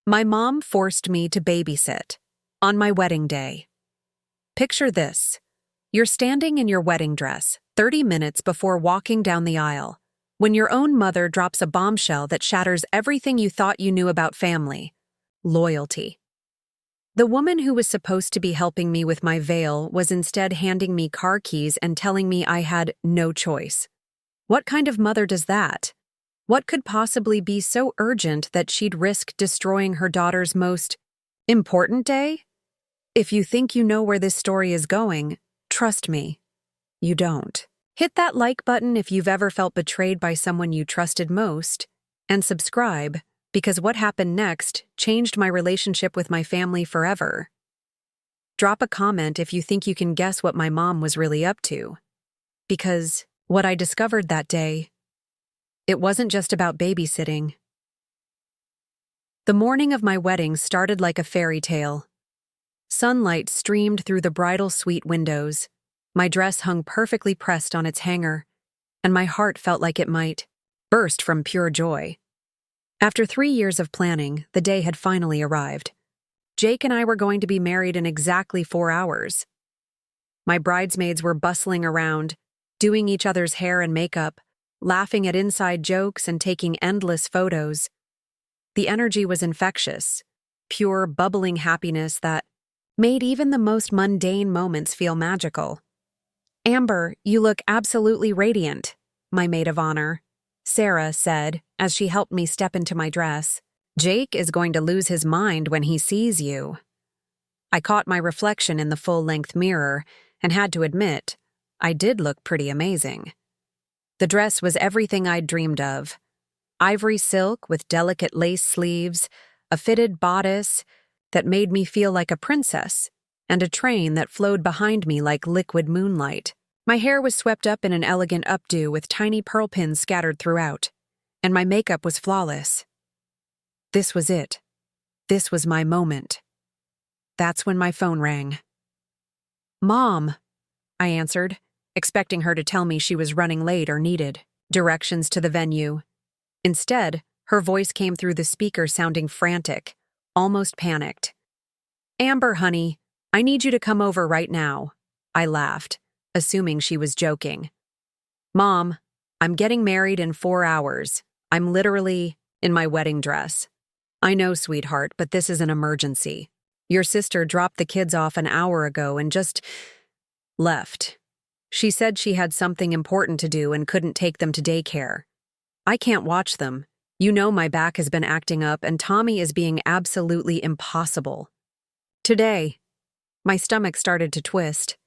My mom forced me to babysit on my wedding day. Picture this. You're standing in your wedding dress 30 minutes before walking down the aisle, when your own mother drops a bombshell that shatters everything you thought you knew about family: loyalty. The woman who was supposed to be helping me with my veil was instead handing me car keys and telling me I had no choice. What kind of mother does that? What could possibly be so urgent that she'd risk destroying her daughter's most important day? If you think you know where this story is going, trust me, you don't. Hit that like button if you've ever felt betrayed by someone you trusted most, and subscribe, because what happened next changed my relationship with my family forever. Drop a comment if you think you can guess what my mom was really up to. Because what I discovered that day, it wasn't just about babysitting. The morning of my wedding started like a fairy tale. Sunlight streamed through the bridal suite windows. My dress hung perfectly pressed on its hanger, and my heart felt like it might burst from pure joy. After 3 years of planning, the day had finally arrived. Jake and I were going to be married in exactly 4 hours. My bridesmaids were bustling around, doing each other's hair and makeup, laughing at inside jokes and taking endless photos. The energy was infectious, pure, bubbling happiness that made even the most mundane moments feel magical. "Amber, you look absolutely radiant," my maid of honor, Sarah, said as she helped me step into my dress. "Jake is going to lose his mind when he sees you." I caught my reflection in the full-length mirror and had to admit, I did look pretty amazing. The dress was everything I'd dreamed of. Ivory silk with delicate lace sleeves, a fitted bodice that made me feel like a princess, and a train that flowed behind me like liquid moonlight. My hair was swept up in an elegant updo with tiny pearl pins scattered throughout, and my makeup was flawless. This was it. This was my moment. That's when my phone rang. "Mom," I answered, expecting her to tell me she was running late or needed directions to the venue. Instead, her voice came through the speaker sounding frantic, almost panicked. "Amber, honey, I need you to come over right now." I laughed, assuming she was joking. "Mom, I'm getting married in 4 hours. I'm literally in my wedding dress." "I know, sweetheart, but this is an emergency. Your sister dropped the kids off an hour ago and just left. She said she had something important to do and couldn't take them to daycare. I can't watch them. You know my back has been acting up and Tommy is being absolutely impossible. Today." My stomach started to twist.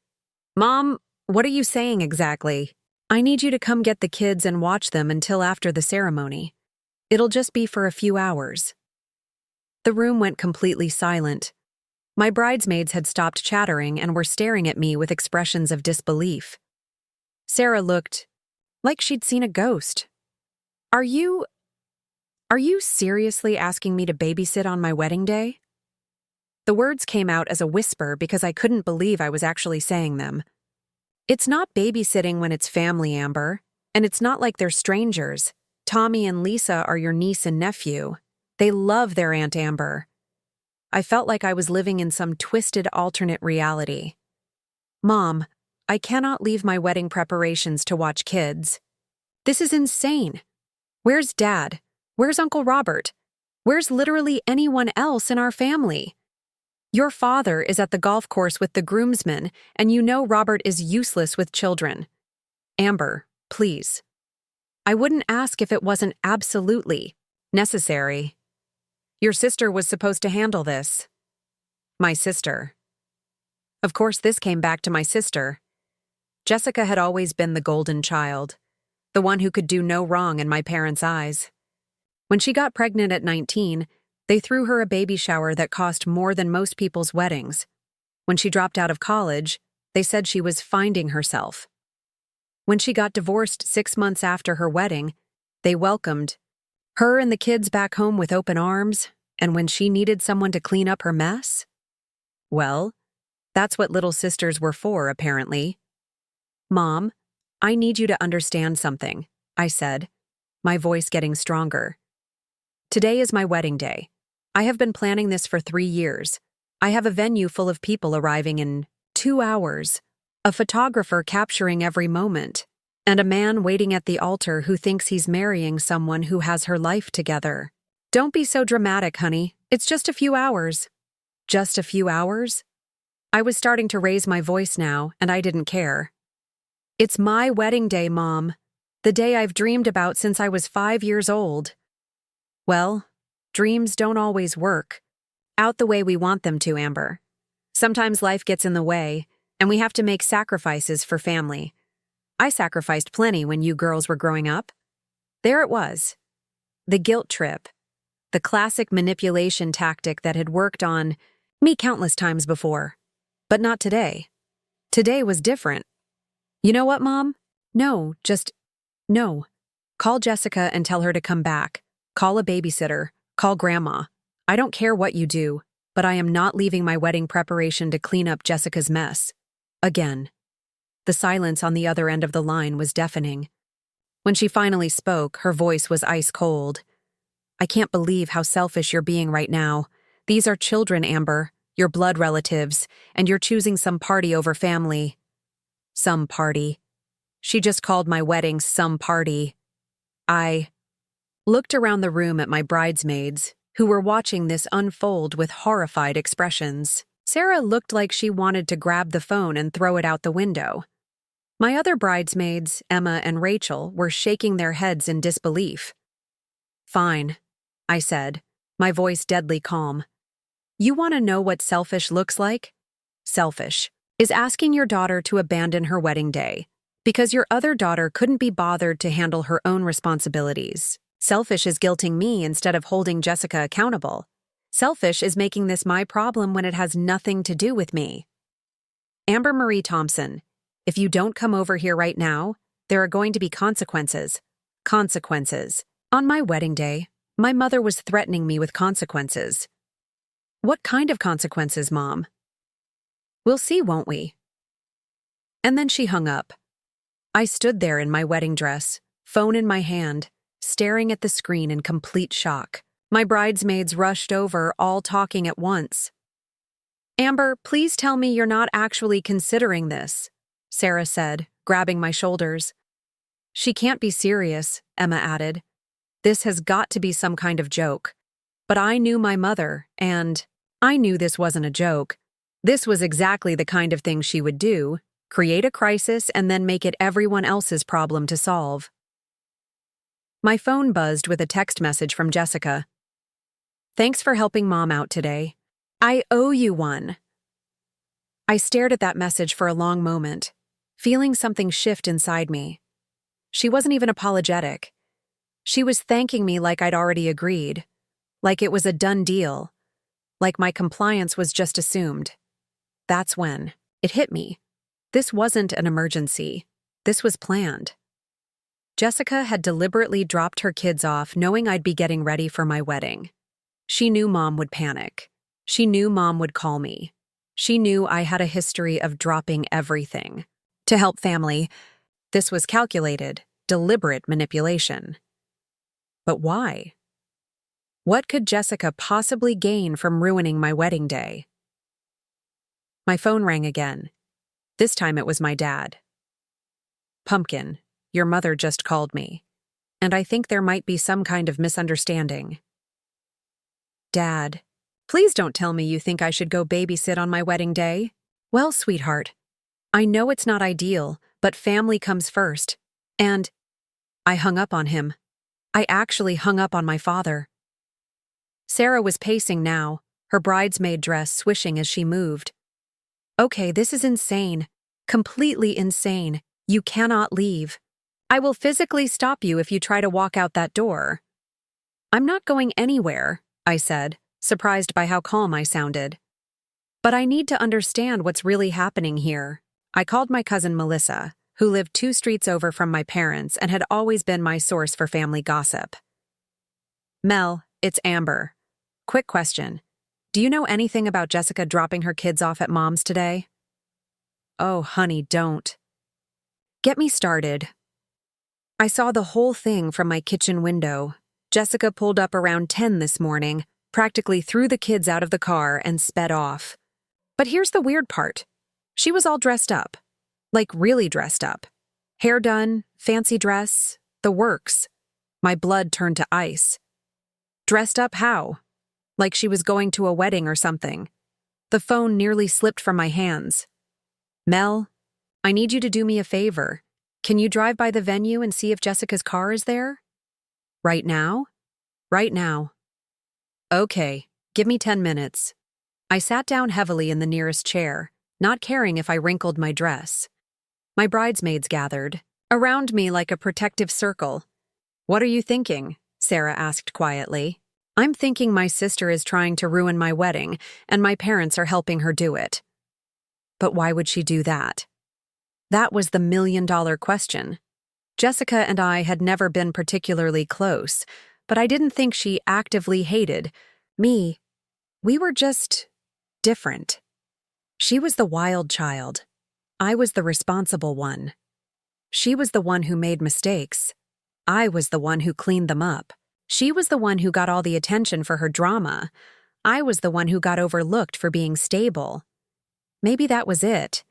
"Mom, what are you saying exactly?" "I need you to come get the kids and watch them until after the ceremony. It'll just be for a few hours." The room went completely silent. My bridesmaids had stopped chattering and were staring at me with expressions of disbelief. Sarah looked like she'd seen a ghost. Are you seriously asking me to babysit on my wedding day?" The words came out as a whisper because I couldn't believe I was actually saying them. "It's not babysitting when it's family, Amber, and it's not like they're strangers. Tommy and Lisa are your niece and nephew. They love their Aunt Amber." I felt like I was living in some twisted alternate reality. "Mom, I cannot leave my wedding preparations to watch kids. This is insane. Where's Dad? Where's Uncle Robert? Where's literally anyone else in our family? Your father is at the golf course with the groomsmen, and you know Robert is useless with children. Amber, please. I wouldn't ask if it wasn't absolutely necessary. Your sister was supposed to handle this." My sister. Of course, this came back to my sister. Jessica had always been the golden child, the one who could do no wrong in my parents' eyes. When she got pregnant at 19, they threw her a baby shower that cost more than most people's weddings. When she dropped out of college, they said she was finding herself. When she got divorced 6 months after her wedding, they welcomed her and the kids back home with open arms, and when she needed someone to clean up her mess? Well, that's what little sisters were for, apparently. "Mom, I need you to understand something," I said, my voice getting stronger. "Today is my wedding day. I have been planning this for 3 years. I have a venue full of people arriving in 2 hours, a photographer capturing every moment, and a man waiting at the altar who thinks he's marrying someone who has her life together. Don't be so dramatic, honey. It's just a few hours. Just a few hours? I was starting to raise my voice now, and I didn't care. It's my wedding day, Mom. The day I've dreamed about since I was 5 years old. Well, dreams don't always work out the way we want them to, Amber. Sometimes life gets in the way, and we have to make sacrifices for family. I sacrificed plenty when you girls were growing up. There it was. The guilt trip. The classic manipulation tactic that had worked on me countless times before. But not today. Today was different. You know what, Mom? No. Call Jessica and tell her to come back. Call a babysitter. Call Grandma. I don't care what you do, but I am not leaving my wedding preparation to clean up Jessica's mess. Again. The silence on the other end of the line was deafening. When she finally spoke, her voice was ice cold. I can't believe how selfish you're being right now. These are children, Amber, your blood relatives, and you're choosing some party over family. Some party. She just called my wedding some party. I looked around the room at my bridesmaids, who were watching this unfold with horrified expressions. Sarah looked like she wanted to grab the phone and throw it out the window. My other bridesmaids, Emma and Rachel, were shaking their heads in disbelief. Fine, I said, my voice deadly calm. You want to know what selfish looks like? Selfish is asking your daughter to abandon her wedding day because your other daughter couldn't be bothered to handle her own responsibilities. Selfish is guilting me instead of holding Jessica accountable. Selfish is making this my problem when it has nothing to do with me. Amber Marie Thompson, if you don't come over here right now, there are going to be consequences. Consequences. On my wedding day, my mother was threatening me with consequences. What kind of consequences, Mom? We'll see, won't we? And then she hung up. I stood there in my wedding dress, phone in my hand, staring at the screen in complete shock. My bridesmaids rushed over, all talking at once. Amber, please tell me you're not actually considering this, Sarah said, grabbing my shoulders. She can't be serious, Emma added. This has got to be some kind of joke. But I knew my mother, and I knew this wasn't a joke. This was exactly the kind of thing she would do, create a crisis and then make it everyone else's problem to solve. My phone buzzed with a text message from Jessica. Thanks for helping Mom out today. I owe you one. I stared at that message for a long moment, feeling something shift inside me. She wasn't even apologetic. She was thanking me like I'd already agreed, like it was a done deal, like my compliance was just assumed. That's when it hit me. This wasn't an emergency. This was planned. Jessica had deliberately dropped her kids off knowing I'd be getting ready for my wedding. She knew Mom would panic. She knew Mom would call me. She knew I had a history of dropping everything. To help family, this was calculated, deliberate manipulation. But why? What could Jessica possibly gain from ruining my wedding day? My phone rang again. This time it was my dad. Pumpkin, your mother just called me, and I think there might be some kind of misunderstanding. Dad, please don't tell me you think I should go babysit on my wedding day. Well, sweetheart, I know it's not ideal, but family comes first. And I hung up on him. I actually hung up on my father. Sarah was pacing now, her bridesmaid dress swishing as she moved. Okay, this is insane. Completely insane. You cannot leave. I will physically stop you if you try to walk out that door. I'm not going anywhere, I said, surprised by how calm I sounded. But I need to understand what's really happening here. I called my cousin Melissa, who lived 2 streets over from my parents and had always been my source for family gossip. Mel, it's Amber. Quick question. Do you know anything about Jessica dropping her kids off at Mom's today? Oh, honey, don't. Get me started. I saw the whole thing from my kitchen window. Jessica pulled up around 10 this morning, practically threw the kids out of the car and sped off. But here's the weird part. She was all dressed up. Like really dressed up. Hair done, fancy dress, the works. My blood turned to ice. Dressed up how? Like she was going to a wedding or something. The phone nearly slipped from my hands. Mel, I need you to do me a favor. Can you drive by the venue and see if Jessica's car is there? Right now? Right now. Okay, give me 10 minutes. I sat down heavily in the nearest chair, not caring if I wrinkled my dress. My bridesmaids gathered, around me like a protective circle. What are you thinking? Sarah asked quietly. I'm thinking my sister is trying to ruin my wedding, and my parents are helping her do it. But why would she do that? That was the million-dollar question. Jessica and I had never been particularly close, but I didn't think she actively hated me. We were just different. She was the wild child. I was the responsible one. She was the one who made mistakes. I was the one who cleaned them up. She was the one who got all the attention for her drama. I was the one who got overlooked for being stable. Maybe that was it.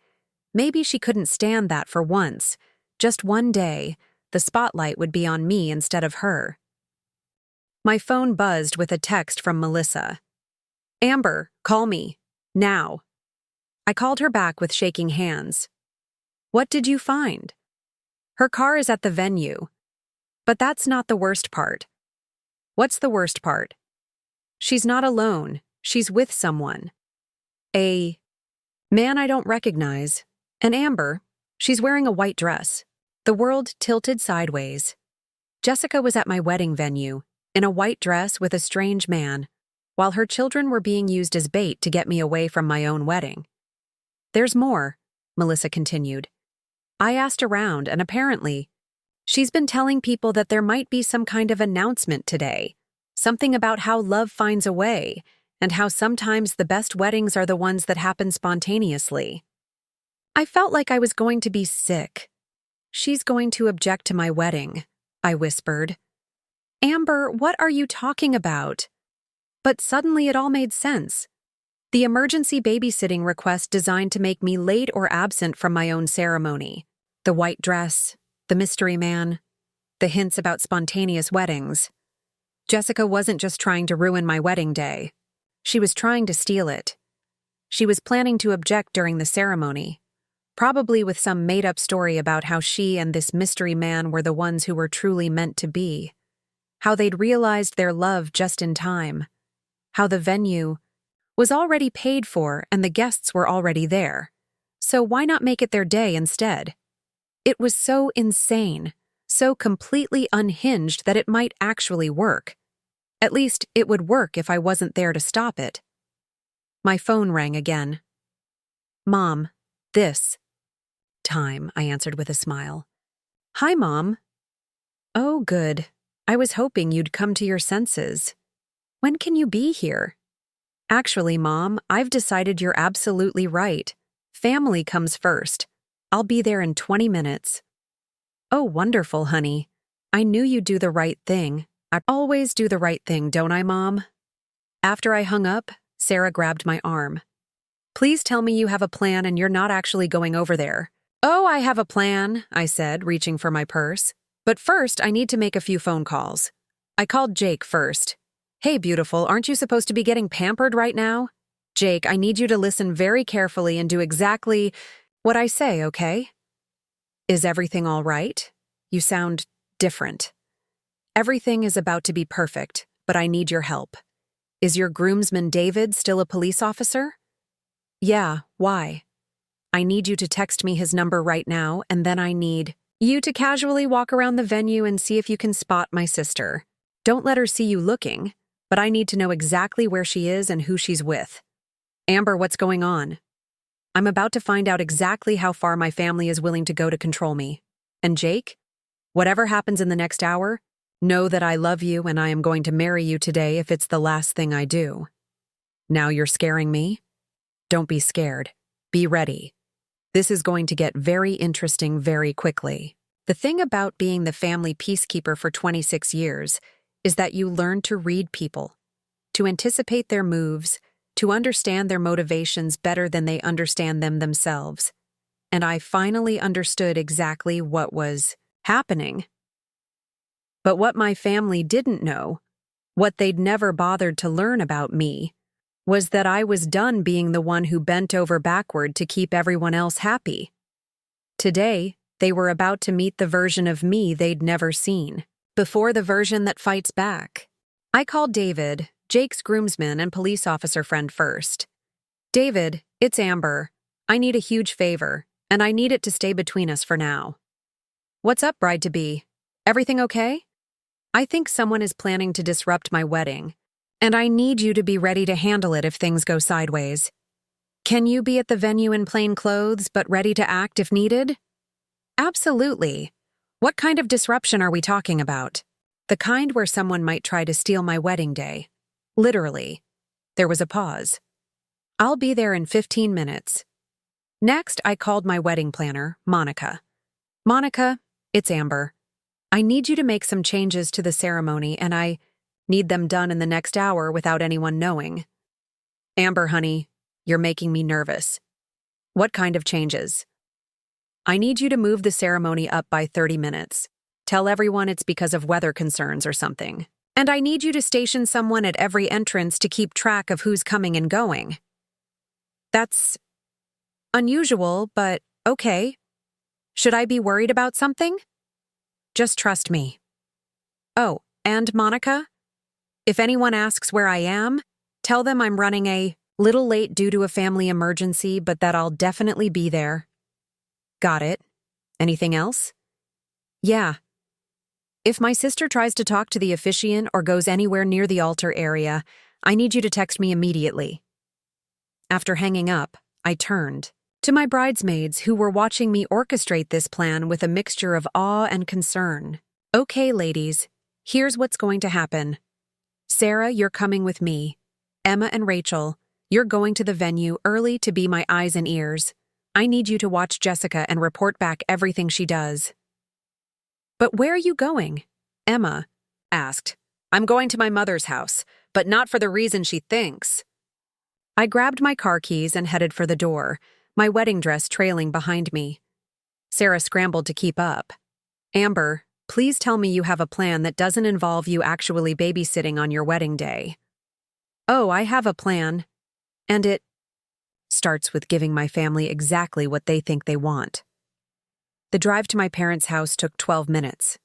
Maybe she couldn't stand that for once. Just one day, the spotlight would be on me instead of her. My phone buzzed with a text from Melissa. Amber, call me. Now. I called her back with shaking hands. What did you find? Her car is at the venue. But that's not the worst part. What's the worst part? She's not alone. She's with someone. A man I don't recognize. And Amber, she's wearing a white dress. The world tilted sideways. Jessica was at my wedding venue, in a white dress with a strange man, while her children were being used as bait to get me away from my own wedding. There's more, Melissa continued. I asked around, and apparently, she's been telling people that there might be some kind of announcement today, something about how love finds a way, and how sometimes the best weddings are the ones that happen spontaneously. I felt like I was going to be sick. She's going to object to my wedding, I whispered. Amber, what are you talking about? But suddenly it all made sense. The emergency babysitting request designed to make me late or absent from my own ceremony. The white dress, the mystery man, the hints about spontaneous weddings. Jessica wasn't just trying to ruin my wedding day. She was trying to steal it. She was planning to object during the ceremony, probably with some made-up story about how she and this mystery man were the ones who were truly meant to be, how they'd realized their love just in time, how the venue was already paid for and the guests were already there. So why not make it their day instead? It was so insane, so completely unhinged that it might actually work. At least, it would work if I wasn't there to stop it. My phone rang again. Mom, this time, I answered with a smile. Hi, Mom. Oh, good. I was hoping you'd come to your senses. When can you be here? Actually, Mom, I've decided you're absolutely right. Family comes first. I'll be there in 20 minutes. Oh, wonderful, honey. I knew you'd do the right thing. I always do the right thing, don't I, Mom? After I hung up, Sarah grabbed my arm. Please tell me you have a plan and you're not actually going over there. Oh, I have a plan, I said, reaching for my purse. But first, I need to make a few phone calls. I called Jake first. Hey, beautiful, aren't you supposed to be getting pampered right now? Jake, I need you to listen very carefully and do exactly what I say, okay? Is everything all right? You sound different. Everything is about to be perfect, but I need your help. Is your groomsman David still a police officer? Yeah, why? I need you to text me his number right now, and then I need you to casually walk around the venue and see if you can spot my sister. Don't let her see you looking, but I need to know exactly where she is and who she's with. Amber, what's going on? I'm about to find out exactly how far my family is willing to go to control me. And Jake, whatever happens in the next hour, know that I love you and I am going to marry you today if it's the last thing I do. Now you're scaring me? Don't be scared. Be ready. This is going to get very interesting very quickly. The thing about being the family peacekeeper for 26 years is that you learn to read people. to anticipate their moves, to understand their motivations better than they understand them themselves. And I finally understood exactly what was happening. But what my family didn't know, what they'd never bothered to learn about me, was that I was done being the one who bent over backward to keep everyone else happy. Today, they were about to meet the version of me they'd never seen, before the version that fights back. I called David, Jake's groomsman and police officer friend, first. "David, it's Amber. I need a huge favor, and I need it to stay between us for now." "What's up, bride-to-be? Everything okay?" "I think someone is planning to disrupt my wedding, and I need you to be ready to handle it if things go sideways. Can you be at the venue in plain clothes but ready to act if needed?" "Absolutely. What kind of disruption are we talking about?" "The kind where someone might try to steal my wedding day. Literally." There was a pause. "I'll be there in 15 minutes. Next, I called my wedding planner, Monica. "Monica, it's Amber. I need you to make some changes to the ceremony, and I need them done in the next hour without anyone knowing." "Amber, honey, you're making me nervous." "What kind of changes?" "I need you to move the ceremony up by 30 minutes. Tell everyone it's because of weather concerns or something. And I need you to station someone at every entrance to keep track of who's coming and going." "That's unusual, but okay. Should I be worried about something?" "Just trust me." "Oh, and Monica, if anyone asks where I am, tell them I'm running a little late due to a family emergency, but that I'll definitely be there." "Got it. Anything else?" "Yeah. If my sister tries to talk to the officiant or goes anywhere near the altar area, I need you to text me immediately." After hanging up, I turned to my bridesmaids who were watching me orchestrate this plan with a mixture of awe and concern. "Okay, ladies, here's what's going to happen. Sarah, you're coming with me. Emma and Rachel, you're going to the venue early to be my eyes and ears. I need you to watch Jessica and report back everything she does." "But where are you going?" Emma asked. "I'm going to my mother's house, but not for the reason she thinks." I grabbed my car keys and headed for the door, my wedding dress trailing behind me. Sarah scrambled to keep up. "Amber, please tell me you have a plan that doesn't involve you actually babysitting on your wedding day." "Oh, I have a plan. And it starts with giving my family exactly what they think they want." The drive to my parents' house took 12 minutes.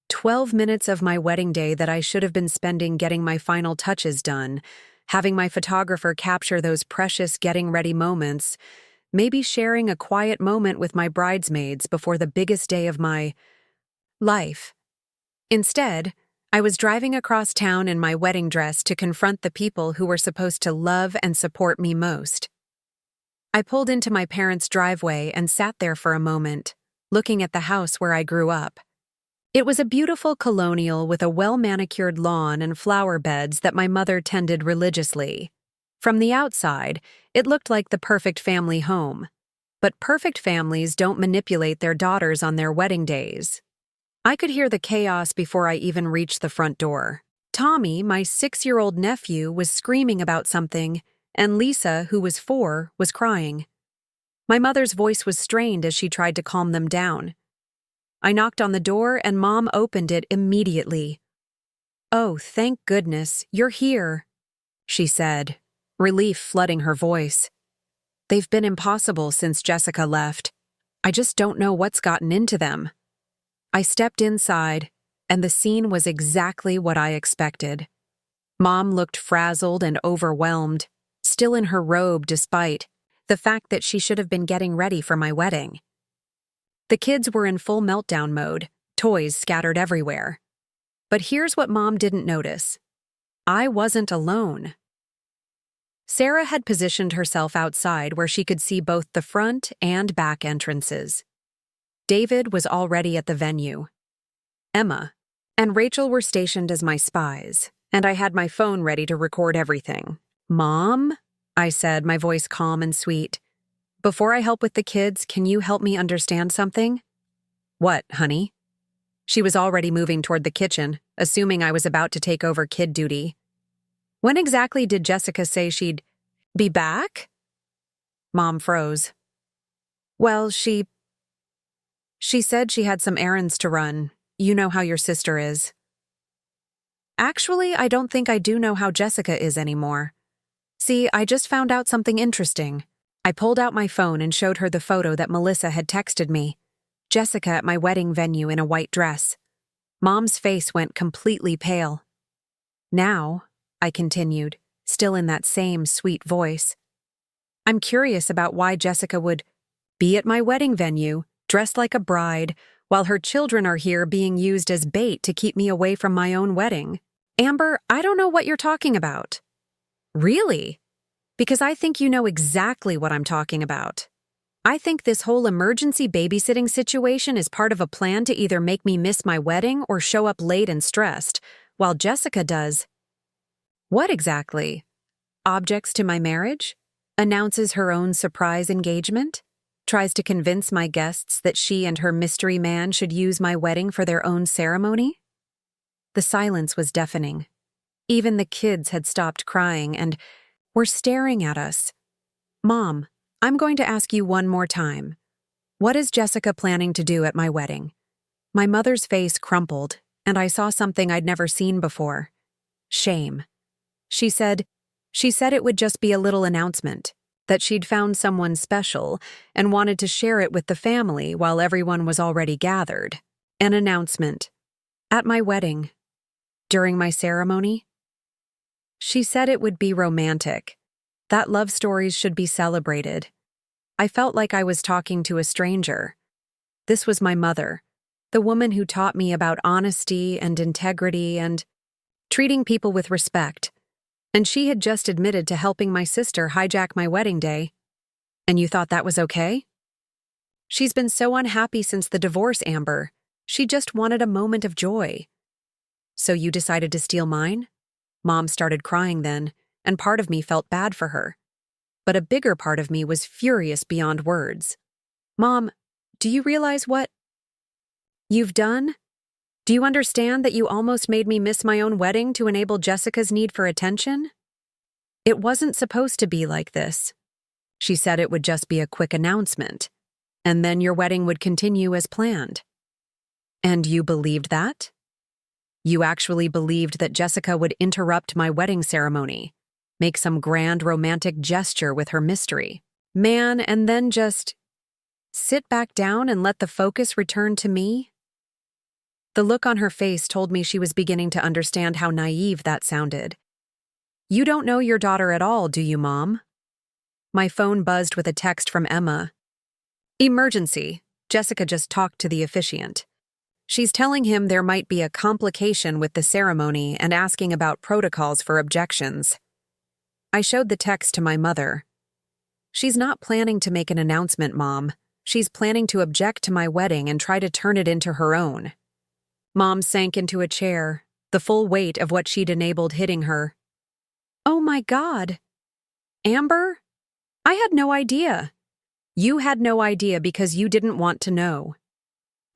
12 minutes of my wedding day that I should have been spending getting my final touches done, having my photographer capture those precious getting-ready moments, maybe sharing a quiet moment with my bridesmaids before the biggest day of my life. Instead, I was driving across town in my wedding dress to confront the people who were supposed to love and support me most. I pulled into my parents' driveway and sat there for a moment, looking at the house where I grew up. It was a beautiful colonial with a well-manicured lawn and flower beds that my mother tended religiously. From the outside, it looked like the perfect family home. But perfect families don't manipulate their daughters on their wedding days. I could hear the chaos before I even reached the front door. Tommy, my 6-year-old nephew, was screaming about something, and Lisa, who was 4, was crying. My mother's voice was strained as she tried to calm them down. I knocked on the door and Mom opened it immediately. "Oh, thank goodness, you're here," she said, relief flooding her voice. "They've been impossible since Jessica left. I just don't know what's gotten into them." I stepped inside, and the scene was exactly what I expected. Mom looked frazzled and overwhelmed, still in her robe despite the fact that she should have been getting ready for my wedding. The kids were in full meltdown mode, toys scattered everywhere. But here's what Mom didn't notice. I wasn't alone. Sarah had positioned herself outside where she could see both the front and back entrances. David was already at the venue. Emma and Rachel were stationed as my spies, and I had my phone ready to record everything. "Mom?" I said, my voice calm and sweet. "Before I help with the kids, can you help me understand something?" "What, honey?" She was already moving toward the kitchen, assuming I was about to take over kid duty. When exactly did Jessica say she'd be back? Mom froze. Well, she said she had some errands to run. You know how your sister is. Actually, I don't think I do know how Jessica is anymore. See, I just found out something interesting. I pulled out my phone and showed her the photo that Melissa had texted me. Jessica at my wedding venue in a white dress. Mom's face went completely pale. Now, I continued, still in that same sweet voice, I'm curious about why Jessica would be at my wedding venue, dressed like a bride, while her children are here being used as bait to keep me away from my own wedding. Amber, I don't know what you're talking about. Really? Because I think you know exactly what I'm talking about. I think this whole emergency babysitting situation is part of a plan to either make me miss my wedding or show up late and stressed, while Jessica does. What exactly? Objects to my marriage? Announces her own surprise engagement? Tries to convince my guests that she and her mystery man should use my wedding for their own ceremony? The silence was deafening. Even the kids had stopped crying and were staring at us. Mom, I'm going to ask you one more time. What is Jessica planning to do at my wedding? My mother's face crumpled, and I saw something I'd never seen before. Shame. She said it would just be a little announcement, that she'd found someone special and wanted to share it with the family while everyone was already gathered. An announcement. At my wedding. During my ceremony. She said it would be romantic, that love stories should be celebrated. I felt like I was talking to a stranger. This was my mother, the woman who taught me about honesty and integrity and treating people with respect. And she had just admitted to helping my sister hijack my wedding day. And you thought that was okay? She's been so unhappy since the divorce, Amber. She just wanted a moment of joy. So you decided to steal mine? Mom started crying then, and part of me felt bad for her. But a bigger part of me was furious beyond words. Mom, do you realize what you've done? Do you understand that you almost made me miss my own wedding to enable Jessica's need for attention? It wasn't supposed to be like this. She said it would just be a quick announcement, and then your wedding would continue as planned. And you believed that? You actually believed that Jessica would interrupt my wedding ceremony, make some grand romantic gesture with her mystery man, and then just sit back down and let the focus return to me? The look on her face told me she was beginning to understand how naive that sounded. You don't know your daughter at all, do you, Mom? My phone buzzed with a text from Emma. Emergency. Jessica just talked to the officiant. She's telling him there might be a complication with the ceremony and asking about protocols for objections. I showed the text to my mother. She's not planning to make an announcement, Mom. She's planning to object to my wedding and try to turn it into her own. Mom sank into a chair, the full weight of what she'd enabled hitting her. Oh my God. Amber? I had no idea. You had no idea because you didn't want to know.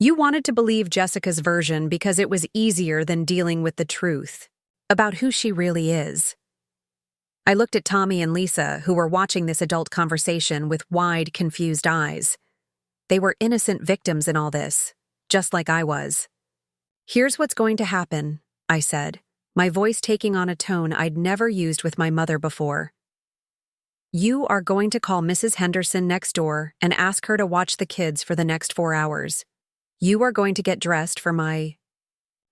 You wanted to believe Jessica's version because it was easier than dealing with the truth about who she really is. I looked at Tommy and Lisa, who were watching this adult conversation with wide, confused eyes. They were innocent victims in all this, just like I was. Here's what's going to happen, I said, my voice taking on a tone I'd never used with my mother before. You are going to call Mrs. Henderson next door and ask her to watch the kids for the next 4 hours. You are going to get dressed for my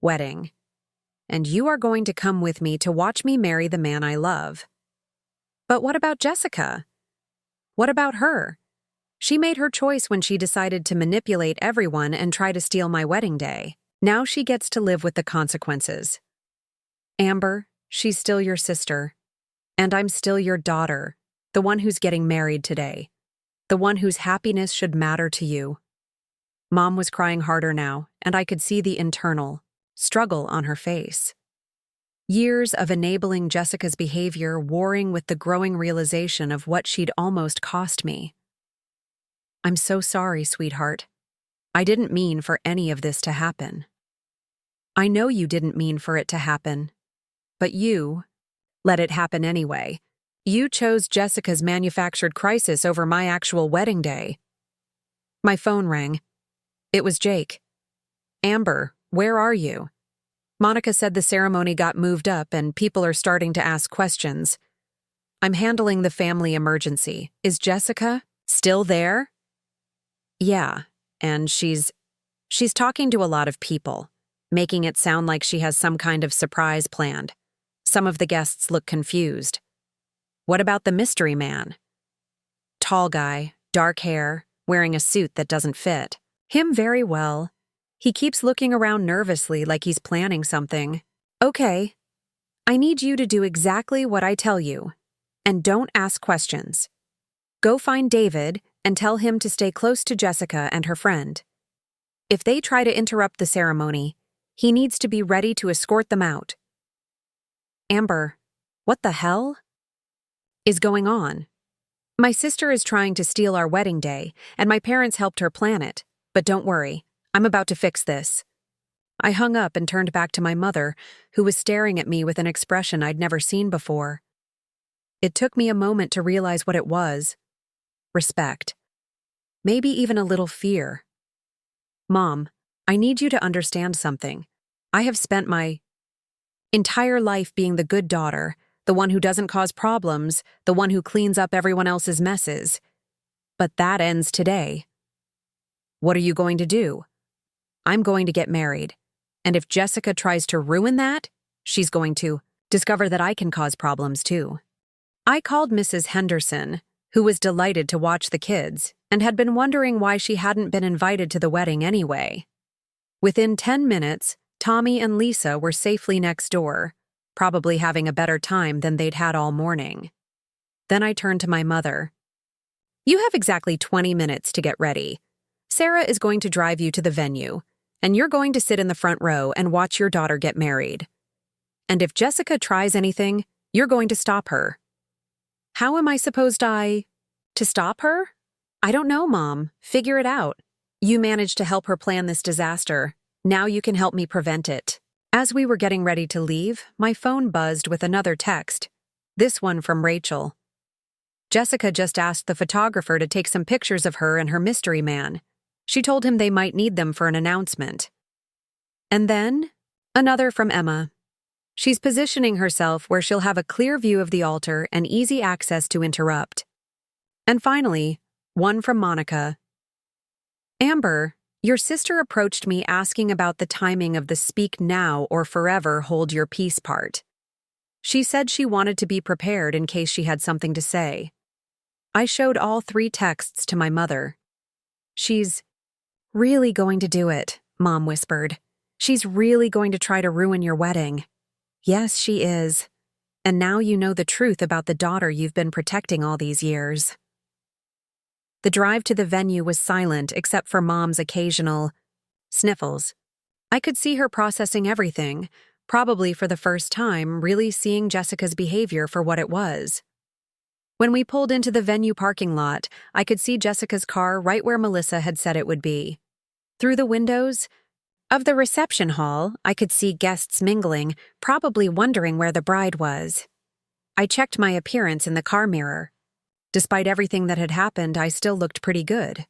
wedding, and you are going to come with me to watch me marry the man I love. But what about Jessica? What about her? She made her choice when she decided to manipulate everyone and try to steal my wedding day. Now she gets to live with the consequences. Amber, she's still your sister. And I'm still your daughter, the one who's getting married today. The one whose happiness should matter to you. Mom was crying harder now, and I could see the internal struggle on her face. Years of enabling Jessica's behavior warring with the growing realization of what she'd almost cost me. I'm so sorry, sweetheart. I didn't mean for any of this to happen. I know you didn't mean for it to happen, but you, let it happen anyway. You chose Jessica's manufactured crisis over my actual wedding day. My phone rang. It was Jake. Amber, where are you? Monica said the ceremony got moved up and people are starting to ask questions. I'm handling the family emergency. Is Jessica still there? Yeah, and she's talking to a lot of people, making it sound like she has some kind of surprise planned. Some of the guests look confused. What about the mystery man? Tall guy, dark hair, wearing a suit that doesn't fit. Him very well. He keeps looking around nervously like he's planning something. Okay, I need you to do exactly what I tell you, and don't ask questions. Go find David and tell him to stay close to Jessica and her friend. If they try to interrupt the ceremony, he needs to be ready to escort them out. Amber, what the hell is going on? My sister is trying to steal our wedding day, and my parents helped her plan it. But don't worry, I'm about to fix this. I hung up and turned back to my mother, who was staring at me with an expression I'd never seen before. It took me a moment to realize what it was. Respect. Maybe even a little fear. Mom, I need you to understand something. I have spent my entire life being the good daughter, the one who doesn't cause problems, the one who cleans up everyone else's messes. But that ends today. What are you going to do? I'm going to get married. And if Jessica tries to ruin that, she's going to discover that I can cause problems too. I called Mrs. Henderson, who was delighted to watch the kids and had been wondering why she hadn't been invited to the wedding anyway. Within 10 minutes, Tommy and Lisa were safely next door, probably having a better time than they'd had all morning. Then I turned to my mother. You have exactly 20 minutes to get ready. Sarah is going to drive you to the venue, and you're going to sit in the front row and watch your daughter get married. And if Jessica tries anything, you're going to stop her. How am I supposed to stop her? I don't know, Mom. Figure it out. You managed to help her plan this disaster. Now you can help me prevent it. As we were getting ready to leave, my phone buzzed with another text. This one from Rachel. Jessica just asked the photographer to take some pictures of her and her mystery man. She told him they might need them for an announcement. And then, another from Emma. She's positioning herself where she'll have a clear view of the altar and easy access to interrupt. And finally, one from Monica. Amber, your sister approached me asking about the timing of the speak now or forever hold your peace part. She said she wanted to be prepared in case she had something to say. I showed all 3 texts to my mother. She's really going to do it, Mom whispered. She's really going to try to ruin your wedding. Yes, she is. And now you know the truth about the daughter you've been protecting all these years. The drive to the venue was silent except for Mom's occasional sniffles. I could see her processing everything, probably for the first time, really seeing Jessica's behavior for what it was. When we pulled into the venue parking lot, I could see Jessica's car right where Melissa had said it would be. Through the windows of the reception hall, I could see guests mingling, probably wondering where the bride was. I checked my appearance in the car mirror. Despite everything that had happened, I still looked pretty good.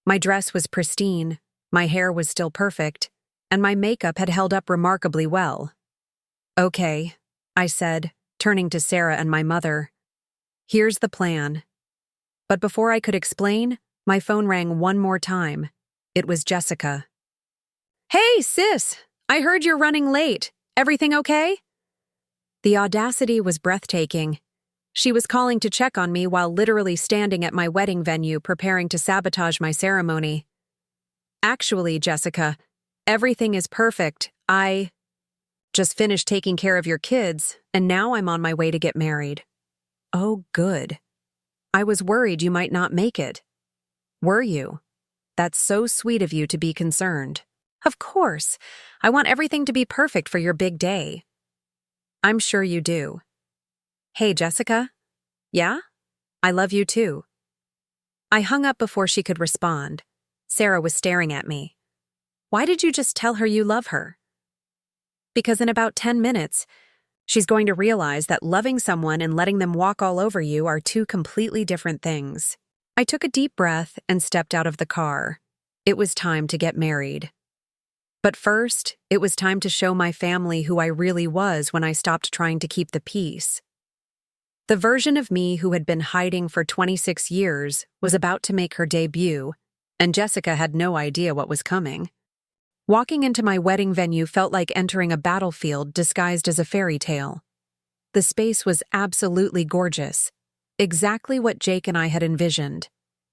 My dress was pristine, my hair was still perfect, and my makeup had held up remarkably well. Okay, I said, turning to Sarah and my mother. Here's the plan. But before I could explain, my phone rang one more time. It was Jessica. Hey, sis! I heard you're running late. Everything okay? The audacity was breathtaking. She was calling to check on me while literally standing at my wedding venue preparing to sabotage my ceremony. Actually, Jessica, everything is perfect. I just finished taking care of your kids, and now I'm on my way to get married. Oh, good. I was worried you might not make it. Were you? That's so sweet of you to be concerned. Of course. I want everything to be perfect for your big day. I'm sure you do. Hey, Jessica? Yeah? I love you too. I hung up before she could respond. Sarah was staring at me. Why did you just tell her you love her? Because in about 10 minutes, She's going to realize that loving someone and letting them walk all over you are two completely different things. I took a deep breath and stepped out of the car. It was time to get married. But first, it was time to show my family who I really was when I stopped trying to keep the peace. The version of me who had been hiding for 26 years was about to make her debut, and Jessica had no idea what was coming. Walking into my wedding venue felt like entering a battlefield disguised as a fairy tale. The space was absolutely gorgeous, exactly what Jake and I had envisioned.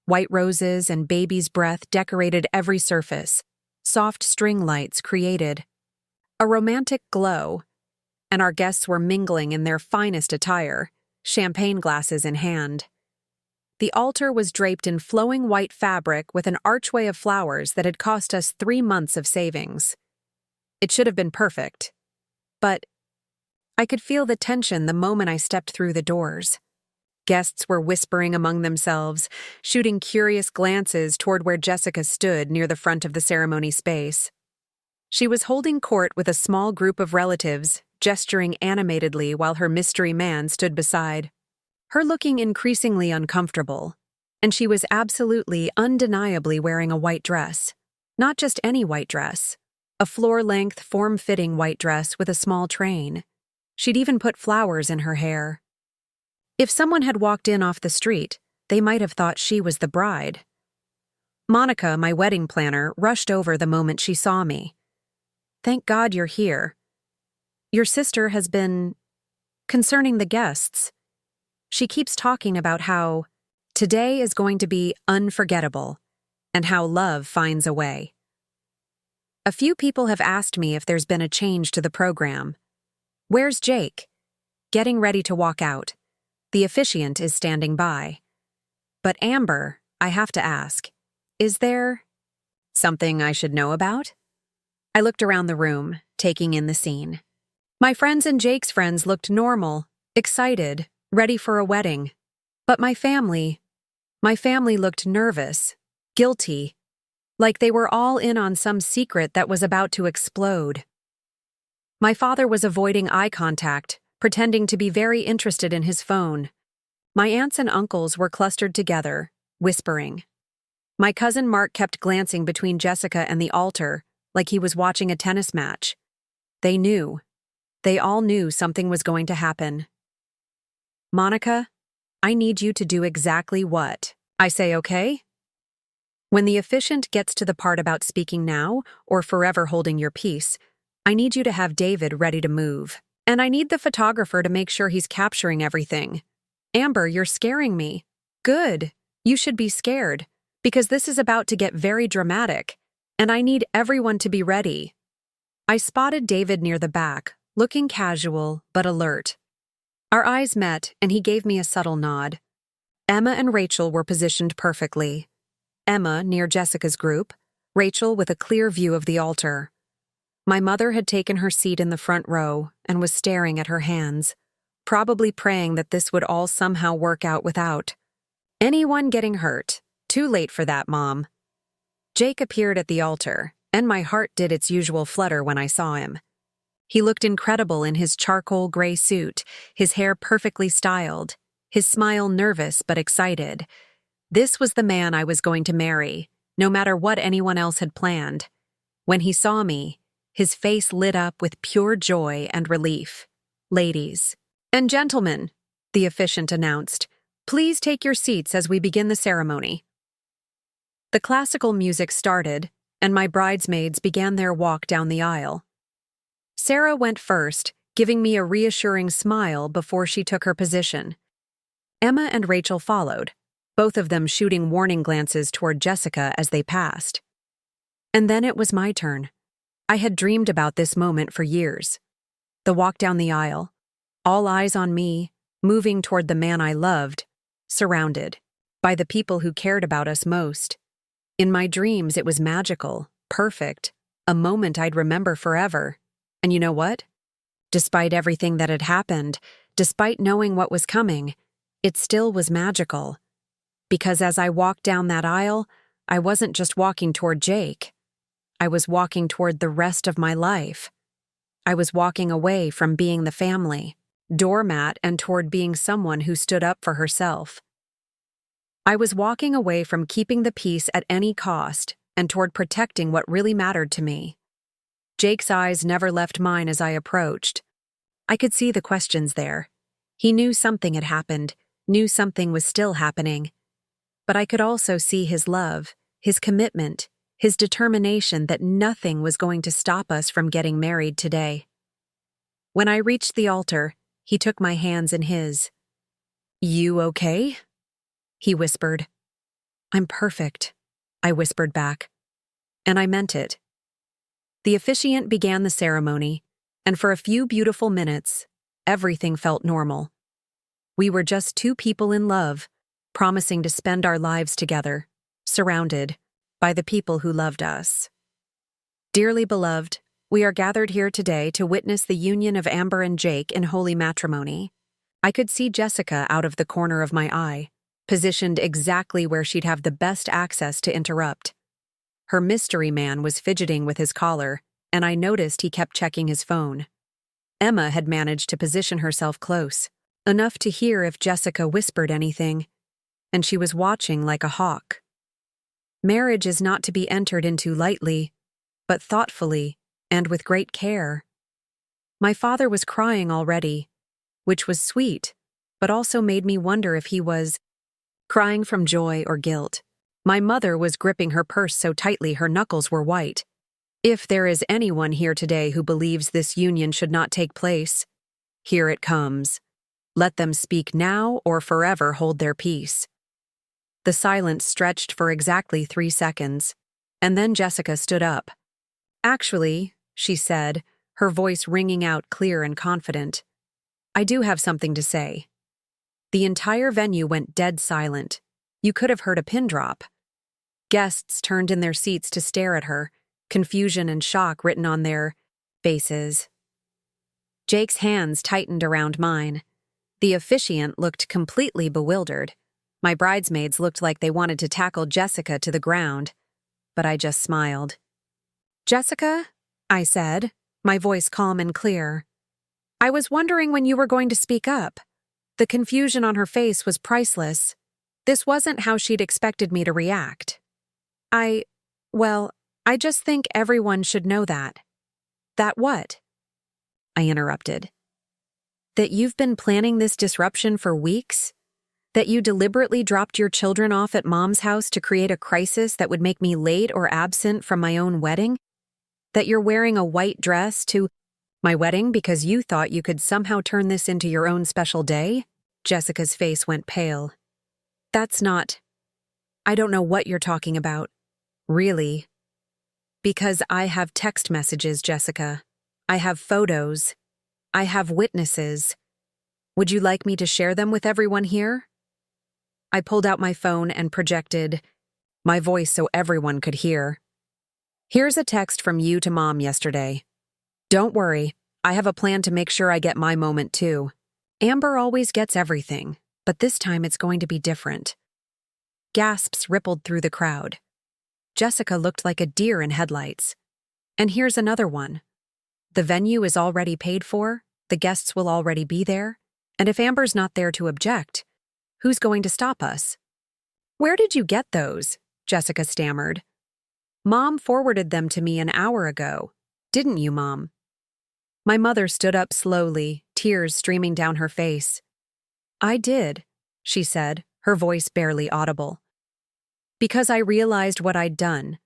White roses and baby's breath decorated every surface. Soft string lights created a romantic glow, and our guests were mingling in their finest attire, champagne glasses in hand. The altar was draped in flowing white fabric with an archway of flowers that had cost us 3 months of savings. It should have been perfect, but I could feel the tension the moment I stepped through the doors. Guests were whispering among themselves, shooting curious glances toward where Jessica stood near the front of the ceremony space. She was holding court with a small group of relatives, gesturing animatedly while her mystery man stood beside her, looking increasingly uncomfortable, and she was absolutely, undeniably wearing a white dress. Not just any white dress, a floor-length, form-fitting white dress with a small train. She'd even put flowers in her hair. If someone had walked in off the street, they might have thought she was the bride. Monica, my wedding planner, rushed over the moment she saw me. "Thank God you're here. Your sister has been concerning the guests. She keeps talking about how today is going to be unforgettable and how love finds a way. A few people have asked me if there's been a change to the program. Where's Jake?" Getting ready to walk out. The officiant is standing by. "But Amber, I have to ask, is there something I should know about?" I looked around the room, taking in the scene. My friends and Jake's friends looked normal, excited, ready for a wedding. But my family looked nervous, guilty, like they were all in on some secret that was about to explode. My father was avoiding eye contact, pretending to be very interested in his phone. My aunts and uncles were clustered together, whispering. My cousin Mark kept glancing between Jessica and the altar, like he was watching a tennis match. They knew. They all knew something was going to happen. "Monica, I need you to do exactly what I say, okay? When the officiant gets to the part about speaking now or forever holding your peace, I need you to have David ready to move. And I need the photographer to make sure he's capturing everything. Amber, you're scaring me." "Good. You should be scared, because this is about to get very dramatic, and I need everyone to be ready." I spotted David near the back, looking casual but alert. Our eyes met, and he gave me a subtle nod. Emma and Rachel were positioned perfectly. Emma near Jessica's group, Rachel with a clear view of the altar. My mother had taken her seat in the front row and was staring at her hands, probably praying that this would all somehow work out without anyone getting hurt. "Too late for that, Mom." Jake appeared at the altar, and my heart did its usual flutter when I saw him. He looked incredible in his charcoal gray suit, his hair perfectly styled, his smile nervous but excited. This was the man I was going to marry, no matter what anyone else had planned. When he saw me, his face lit up with pure joy and relief. "Ladies and gentlemen," the officiant announced, "please take your seats as we begin the ceremony." The classical music started, and my bridesmaids began their walk down the aisle. Sarah went first, giving me a reassuring smile before she took her position. Emma and Rachel followed, both of them shooting warning glances toward Jessica as they passed. And then it was my turn. I had dreamed about this moment for years. The walk down the aisle, all eyes on me, moving toward the man I loved, surrounded by the people who cared about us most. In my dreams, it was magical, perfect, a moment I'd remember forever. And you know what? Despite everything that had happened, despite knowing what was coming, it still was magical. Because as I walked down that aisle, I wasn't just walking toward Jake. I was walking toward the rest of my life. I was walking away from being the family doormat and toward being someone who stood up for herself. I was walking away from keeping the peace at any cost and toward protecting what really mattered to me. Jake's eyes never left mine as I approached. I could see the questions there. He knew something had happened, knew something was still happening. But I could also see his love, his commitment, his determination that nothing was going to stop us from getting married today. When I reached the altar, he took my hands in his. "You okay?" he whispered. "I'm perfect," I whispered back. And I meant it. The officiant began the ceremony, and for a few beautiful minutes, everything felt normal. We were just two people in love, promising to spend our lives together, surrounded by the people who loved us. Dearly beloved, we are gathered here today to witness the union of Amber and Jake in holy matrimony. I could see Jessica out of the corner of my eye, positioned exactly where she'd have the best access to interrupt. Her mystery man was fidgeting with his collar, and I noticed he kept checking his phone. Emma had managed to position herself close, enough to hear if Jessica whispered anything, and she was watching like a hawk. Marriage is not to be entered into lightly, but thoughtfully and with great care. My father was crying already, which was sweet, but also made me wonder if he was crying from joy or guilt. My mother was gripping her purse so tightly her knuckles were white. If there is anyone here today who believes this union should not take place, here it comes. Let them speak now or forever hold their peace. The silence stretched for exactly 3 seconds, and then Jessica stood up. "Actually," she said, her voice ringing out clear and confident, "I do have something to say." The entire venue went dead silent. You could have heard a pin drop. Guests turned in their seats to stare at her, confusion and shock written on their faces. Jake's hands tightened around mine. The officiant looked completely bewildered. My bridesmaids looked like they wanted to tackle Jessica to the ground, but I just smiled. "Jessica," I said, my voice calm and clear. "I was wondering when you were going to speak up." The confusion on her face was priceless. This wasn't how she'd expected me to react. I just think everyone should know that." "That what?" I interrupted. "That you've been planning this disruption for weeks? That you deliberately dropped your children off at Mom's house to create a crisis that would make me late or absent from my own wedding? That you're wearing a white dress to my wedding because you thought you could somehow turn this into your own special day?" Jessica's face went pale. "That's not... I don't know what you're talking about. Really. Because I have text messages, Jessica. I have photos. I have witnesses. Would you like me to share them with everyone here?" I pulled out my phone and projected my voice so everyone could hear. "Here's a text from you to Mom yesterday. Don't worry, I have a plan to make sure I get my moment too. Amber always gets everything, but this time it's going to be different." Gasps rippled through the crowd. Jessica looked like a deer in headlights. "And here's another one. The venue is already paid for, the guests will already be there, and if Amber's not there to object, who's going to stop us?" "Where did you get those?" Jessica stammered. "Mom forwarded them to me an hour ago. Didn't you, Mom?" My mother stood up slowly, tears streaming down her face. "I did," she said, her voice barely audible. "Because I realized what I'd done.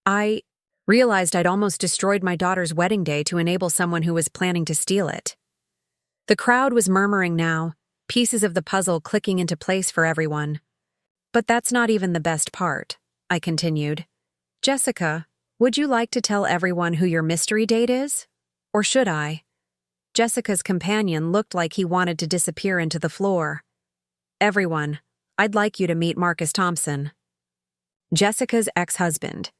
I realized I'd almost destroyed my daughter's wedding day to enable someone who was planning to steal it." The crowd was murmuring now, pieces of the puzzle clicking into place for everyone. "But that's not even the best part," I continued. "Jessica, would you like to tell everyone who your mystery date is? Or should I?" Jessica's companion looked like he wanted to disappear into the floor. "Everyone, I'd like you to meet Marcus Thompson." Jessica's ex-husband.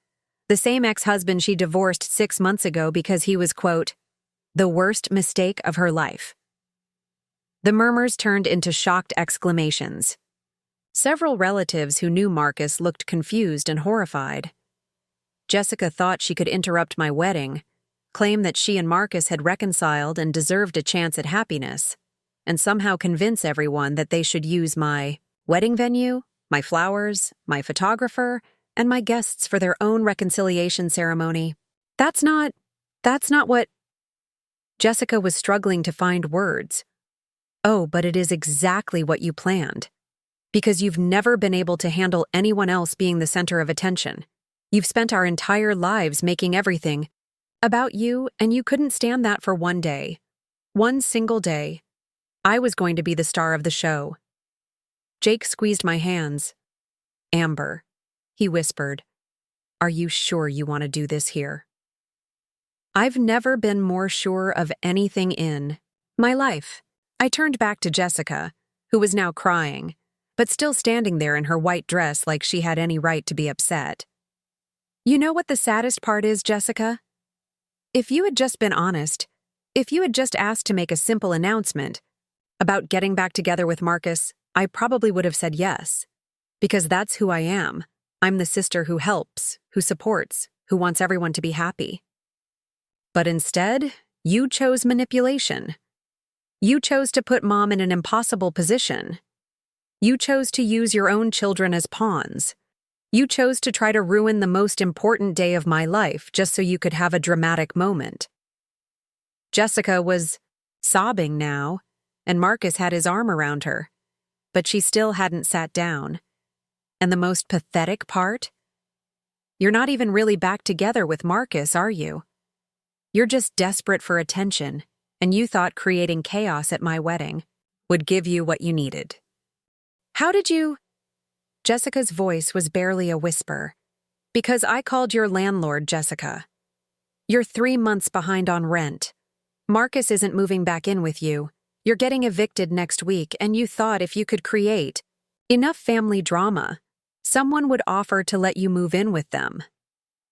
The same ex-husband she divorced 6 months ago because he was, quote, "the worst mistake of her life." The murmurs turned into shocked exclamations. Several relatives who knew Marcus looked confused and horrified. Jessica thought she could interrupt my wedding, claim that she and Marcus had reconciled and deserved a chance at happiness, and somehow convince everyone that they should use my wedding venue, my flowers, my photographer, and my guests for their own reconciliation ceremony. That's not what... Jessica was struggling to find words. Oh, but it is exactly what you planned. Because you've never been able to handle anyone else being the center of attention. You've spent our entire lives making everything about you, and you couldn't stand that for one day. One single day. I was going to be the star of the show. Jake squeezed my hands. Amber, he whispered, are you sure you want to do this here? I've never been more sure of anything in my life. I turned back to Jessica, who was now crying, but still standing there in her white dress like she had any right to be upset. You know what the saddest part is, Jessica? If you had just been honest, if you had just asked to make a simple announcement about getting back together with Marcus, I probably would have said yes. Because that's who I am. I'm the sister who helps, who supports, who wants everyone to be happy. But instead, you chose manipulation. You chose to put Mom in an impossible position. You chose to use your own children as pawns. You chose to try to ruin the most important day of my life just so you could have a dramatic moment. Jessica was sobbing now, and Marcus had his arm around her, but she still hadn't sat down. And the most pathetic part? You're not even really back together with Marcus, are you? You're just desperate for attention, and you thought creating chaos at my wedding would give you what you needed. How did you... Jessica's voice was barely a whisper. Because I called your landlord, Jessica. You're 3 months behind on rent. Marcus isn't moving back in with you. You're getting evicted next week, and you thought if you could create enough family drama, someone would offer to let you move in with them.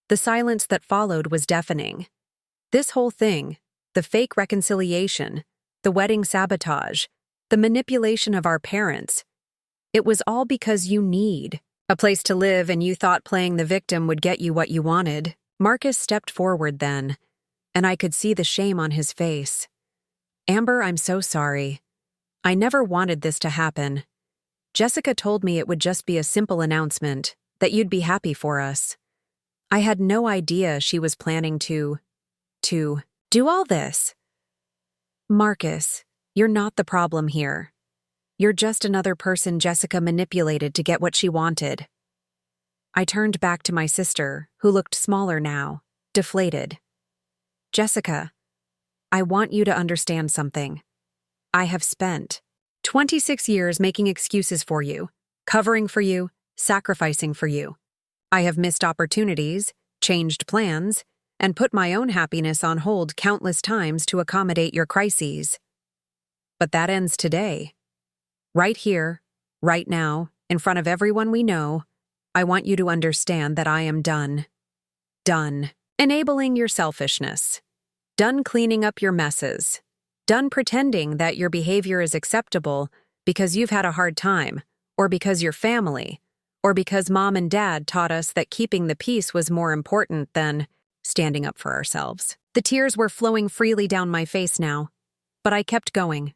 The silence that followed was deafening. This whole thing, the fake reconciliation, the wedding sabotage, the manipulation of our parents, it was all because you need a place to live and you thought playing the victim would get you what you wanted. Marcus stepped forward then, and I could see the shame on his face. Amber, I'm so sorry. I never wanted this to happen. Jessica told me it would just be a simple announcement, that you'd be happy for us. I had no idea she was planning to do all this. Marcus, you're not the problem here. You're just another person Jessica manipulated to get what she wanted. I turned back to my sister, who looked smaller now, deflated. Jessica, I want you to understand something. I have spent 26 years making excuses for you, covering for you, sacrificing for you. I have missed opportunities, changed plans, and put my own happiness on hold countless times to accommodate your crises. But that ends today. Right here, right now, in front of everyone we know, I want you to understand that I am done. Done enabling your selfishness. Done cleaning up your messes. Done pretending that your behavior is acceptable because you've had a hard time, or because your family, or because Mom and Dad taught us that keeping the peace was more important than standing up for ourselves. The tears were flowing freely down my face now, but I kept going.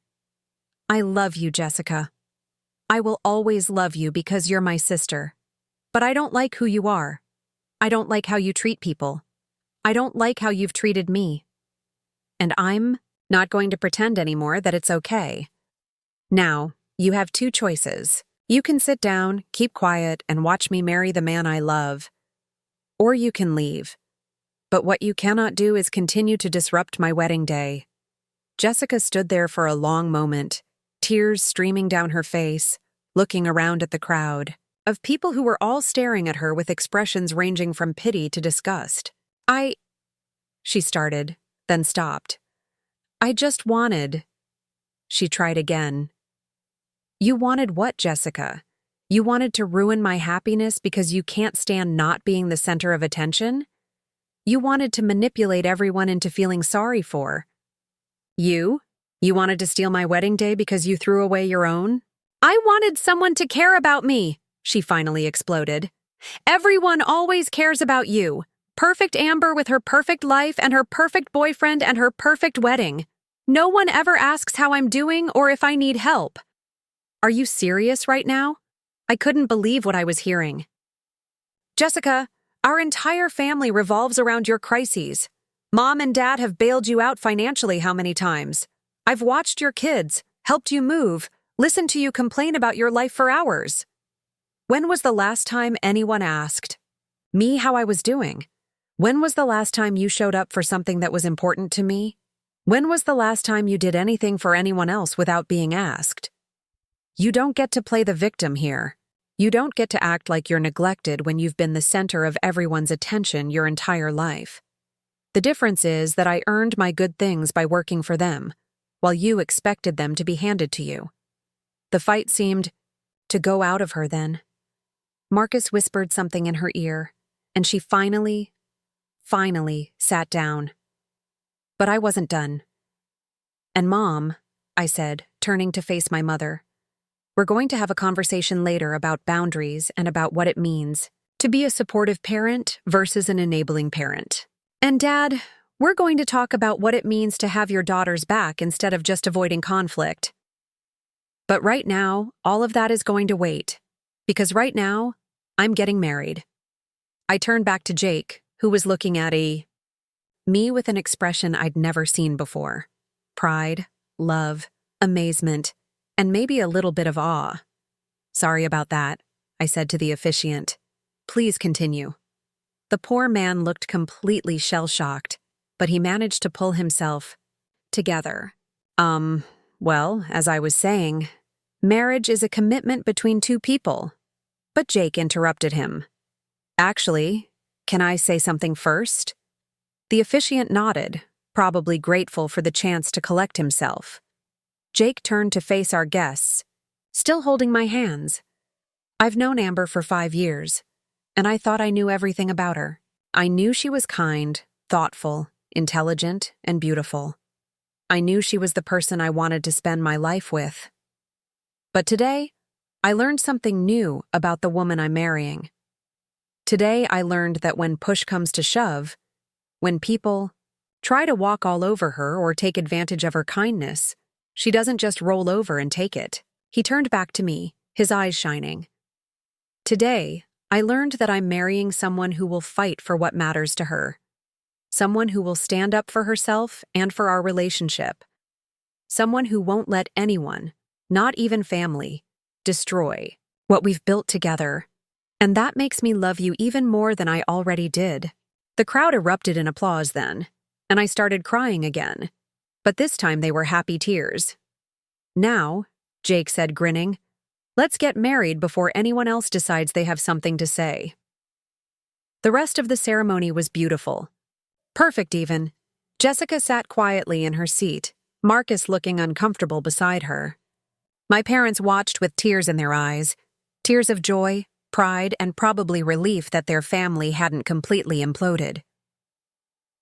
I love you, Jessica. I will always love you because you're my sister. But I don't like who you are. I don't like how you treat people. I don't like how you've treated me. And I'm not going to pretend anymore that it's okay. Now, you have 2 choices. You can sit down, keep quiet, and watch me marry the man I love. Or you can leave. But what you cannot do is continue to disrupt my wedding day. Jessica stood there for a long moment, tears streaming down her face, looking around at the crowd of people who were all staring at her with expressions ranging from pity to disgust. She started, then stopped. I just wanted... She tried again. You wanted what, Jessica? You wanted to ruin my happiness because you can't stand not being the center of attention? You wanted to manipulate everyone into feeling sorry for. You? You wanted to steal my wedding day because you threw away your own? I wanted someone to care about me, she finally exploded. Everyone always cares about you. Perfect Amber with her perfect life and her perfect boyfriend and her perfect wedding. No one ever asks how I'm doing or if I need help. Are you serious right now? I couldn't believe what I was hearing. Jessica, our entire family revolves around your crises. Mom and Dad have bailed you out financially how many times? I've watched your kids, helped you move, listened to you complain about your life for hours. When was the last time anyone asked me how I was doing? When was the last time you showed up for something that was important to me? When was the last time you did anything for anyone else without being asked? You don't get to play the victim here. You don't get to act like you're neglected when you've been the center of everyone's attention your entire life. The difference is that I earned my good things by working for them, while you expected them to be handed to you. The fight seemed to go out of her then. Marcus whispered something in her ear, and she finally sat down. But I wasn't done. And Mom, I said, turning to face my mother, we're going to have a conversation later about boundaries and about what it means to be a supportive parent versus an enabling parent. And Dad, we're going to talk about what it means to have your daughter's back instead of just avoiding conflict. But right now, all of that is going to wait, because right now, I'm getting married. I turned back to Jake, who was looking at me with an expression I'd never seen before. Pride, love, amazement, and maybe a little bit of awe. Sorry about that, I said to the officiant. Please continue. The poor man looked completely shell-shocked, but he managed to pull himself together. Well, as I was saying, marriage is a commitment between two people. But Jake interrupted him. Actually, can I say something first? The officiant nodded, probably grateful for the chance to collect himself. Jake turned to face our guests, still holding my hands. I've known Amber for 5 years, and I thought I knew everything about her. I knew she was kind, thoughtful, intelligent, and beautiful. I knew she was the person I wanted to spend my life with. But today, I learned something new about the woman I'm marrying. Today, I learned that when push comes to shove, when people try to walk all over her or take advantage of her kindness, she doesn't just roll over and take it. He turned back to me, his eyes shining. Today, I learned that I'm marrying someone who will fight for what matters to her. Someone who will stand up for herself and for our relationship. Someone who won't let anyone, not even family, destroy what we've built together. And that makes me love you even more than I already did. The crowd erupted in applause then, and I started crying again. But this time they were happy tears. Now, Jake said, grinning, let's get married before anyone else decides they have something to say. The rest of the ceremony was beautiful. Perfect even. Jessica sat quietly in her seat, Marcus looking uncomfortable beside her. My parents watched with tears in their eyes, tears of joy, pride, and probably relief that their family hadn't completely imploded.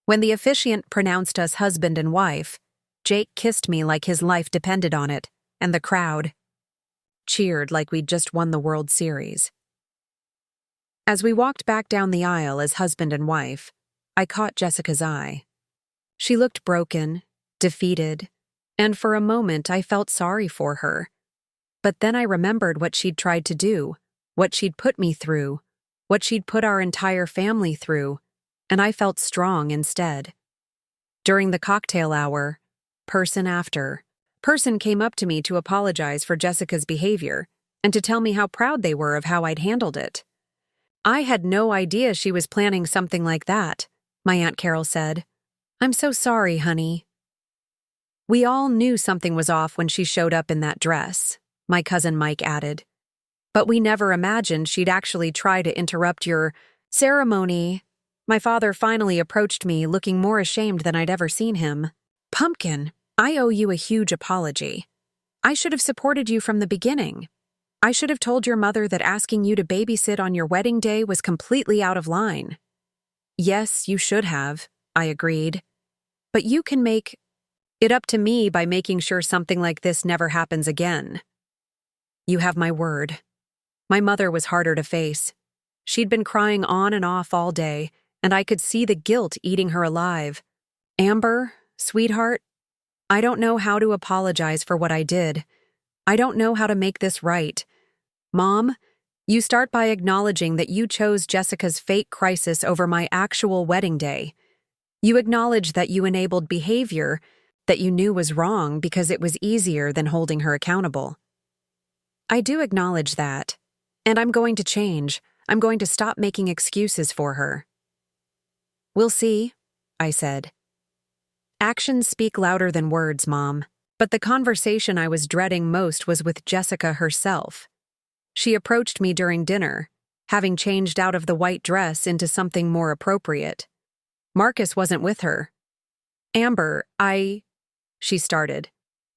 When the officiant pronounced us husband and wife, Jake kissed me like his life depended on it, and the crowd cheered like we'd just won the World Series. As we walked back down the aisle as husband and wife, I caught Jessica's eye. She looked broken, defeated, and for a moment I felt sorry for her. But then I remembered what she'd tried to do, what she'd put me through, what she'd put our entire family through, and I felt strong instead. During the cocktail hour, person after person came up to me to apologize for Jessica's behavior and to tell me how proud they were of how I'd handled it. I had no idea she was planning something like that, my Aunt Carol said. I'm so sorry, honey. We all knew something was off when she showed up in that dress, my cousin Mike added. But we never imagined she'd actually try to interrupt your ceremony. My father finally approached me, looking more ashamed than I'd ever seen him. Pumpkin, I owe you a huge apology. I should have supported you from the beginning. I should have told your mother that asking you to babysit on your wedding day was completely out of line. Yes, you should have, I agreed. But you can make it up to me by making sure something like this never happens again. You have my word. My mother was harder to face. She'd been crying on and off all day, and I could see the guilt eating her alive. Amber, sweetheart, I don't know how to apologize for what I did. I don't know how to make this right. Mom, you start by acknowledging that you chose Jessica's fake crisis over my actual wedding day. You acknowledge that you enabled behavior that you knew was wrong because it was easier than holding her accountable. I do acknowledge that, and I'm going to change. I'm going to stop making excuses for her. We'll see, I said. Actions speak louder than words, Mom, but the conversation I was dreading most was with Jessica herself. She approached me during dinner, having changed out of the white dress into something more appropriate. Marcus wasn't with her. Amber, she started,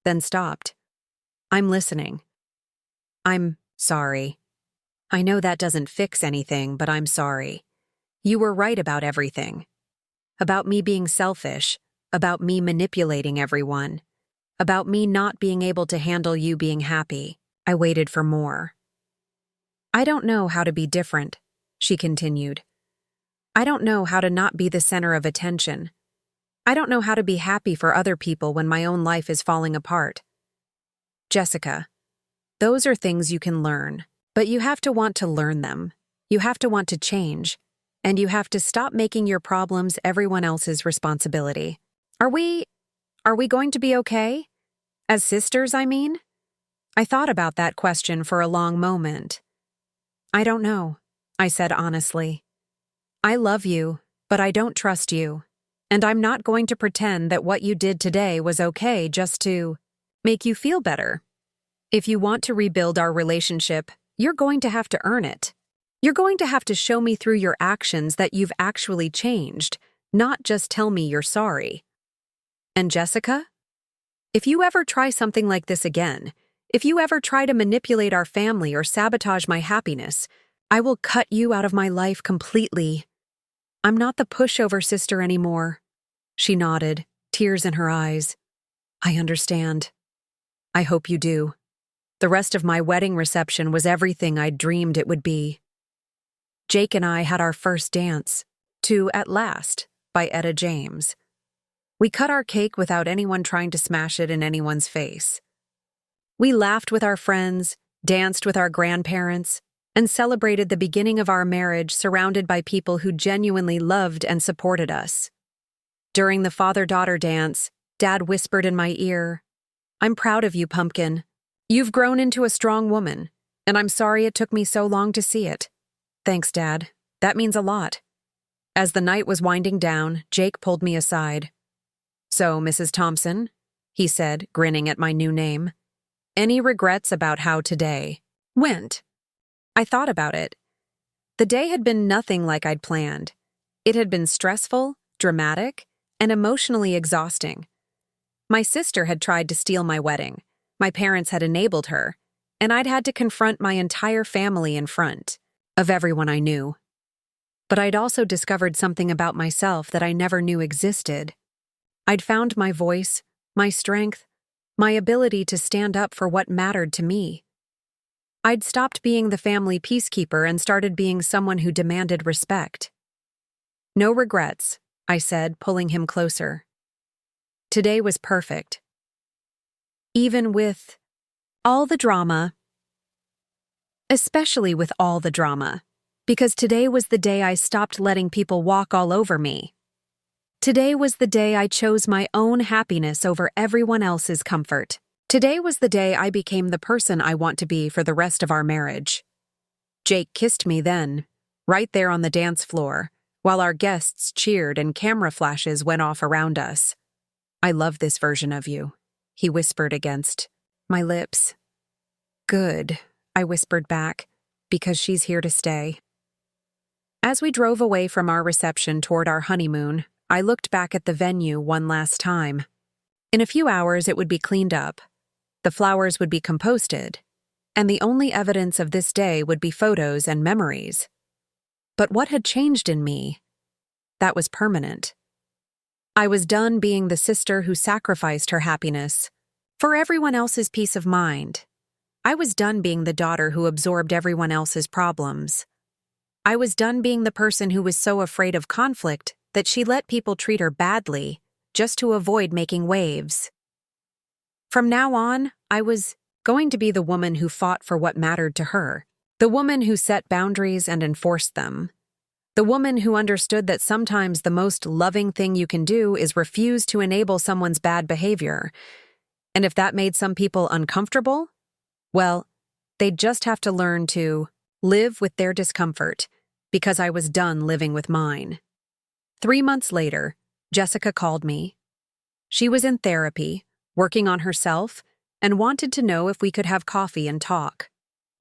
then stopped. I'm listening. I'm sorry. I know that doesn't fix anything, but I'm sorry. You were right about everything. About me being selfish, about me manipulating everyone, about me not being able to handle you being happy. I waited for more. I don't know how to be different, she continued. I don't know how to not be the center of attention. I don't know how to be happy for other people when my own life is falling apart. Jessica, those are things you can learn, but you have to want to learn them. You have to want to change, and you have to stop making your problems everyone else's responsibility. Are we going to be okay? As sisters, I mean? I thought about that question for a long moment. I don't know, I said honestly. I love you, but I don't trust you, and I'm not going to pretend that what you did today was okay just to make you feel better. If you want to rebuild our relationship, you're going to have to earn it. You're going to have to show me through your actions that you've actually changed, not just tell me you're sorry. And Jessica? If you ever try something like this again, if you ever try to manipulate our family or sabotage my happiness, I will cut you out of my life completely. I'm not the pushover sister anymore. She nodded, tears in her eyes. I understand. I hope you do. The rest of my wedding reception was everything I'd dreamed it would be. Jake and I had our first dance, to At Last, by Etta James. We cut our cake without anyone trying to smash it in anyone's face. We laughed with our friends, danced with our grandparents, and celebrated the beginning of our marriage surrounded by people who genuinely loved and supported us. During the father-daughter dance, Dad whispered in my ear, "I'm proud of you, Pumpkin. You've grown into a strong woman, and I'm sorry it took me so long to see it." Thanks, Dad. That means a lot. As the night was winding down, Jake pulled me aside. "So, Mrs. Thompson," he said, grinning at my new name, "any regrets about how today went?" I thought about it. The day had been nothing like I'd planned. It had been stressful, dramatic, and emotionally exhausting. My sister had tried to steal my wedding. My parents had enabled her, and I'd had to confront my entire family in front of everyone I knew. But I'd also discovered something about myself that I never knew existed. I'd found my voice, my strength, my ability to stand up for what mattered to me. I'd stopped being the family peacekeeper and started being someone who demanded respect. "No regrets," I said, pulling him closer. Today was perfect. Even with all the drama, especially with all the drama, because today was the day I stopped letting people walk all over me. Today was the day I chose my own happiness over everyone else's comfort. Today was the day I became the person I want to be for the rest of our marriage. Jake kissed me then, right there on the dance floor, while our guests cheered and camera flashes went off around us. "I love this version of you," he whispered against my lips. "Good," I whispered back, "because she's here to stay." As we drove away from our reception toward our honeymoon, I looked back at the venue one last time. In a few hours, it would be cleaned up. The flowers would be composted, and the only evidence of this day would be photos and memories. But what had changed in me? That was permanent. I was done being the sister who sacrificed her happiness for everyone else's peace of mind. I was done being the daughter who absorbed everyone else's problems. I was done being the person who was so afraid of conflict that she let people treat her badly just to avoid making waves. From now on, I was going to be the woman who fought for what mattered to her, the woman who set boundaries and enforced them, the woman who understood that sometimes the most loving thing you can do is refuse to enable someone's bad behavior. And if that made some people uncomfortable, well, they'd just have to learn to live with their discomfort, because I was done living with mine. 3 months later, Jessica called me. She was in therapy, working on herself, and wanted to know if we could have coffee and talk.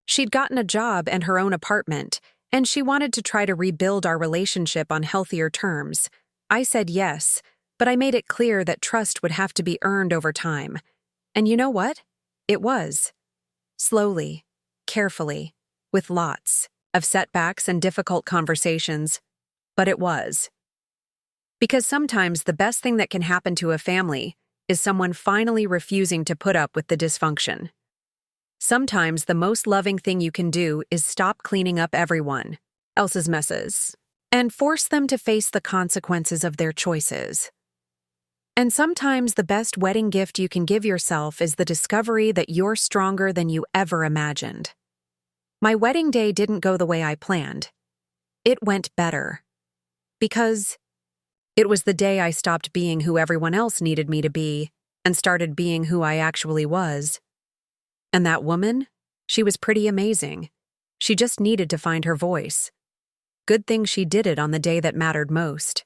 She'd gotten a job and her own apartment, and she wanted to try to rebuild our relationship on healthier terms. I said yes, but I made it clear that trust would have to be earned over time. And you know what? It was. Slowly, carefully, with lots of setbacks and difficult conversations, but it was. Because sometimes the best thing that can happen to a family is someone finally refusing to put up with the dysfunction. Sometimes the most loving thing you can do is stop cleaning up everyone else's messes and force them to face the consequences of their choices. And sometimes the best wedding gift you can give yourself is the discovery that you're stronger than you ever imagined. My wedding day didn't go the way I planned. It went better. Because it was the day I stopped being who everyone else needed me to be and started being who I actually was. And that woman, she was pretty amazing. She just needed to find her voice. Good thing she did it on the day that mattered most.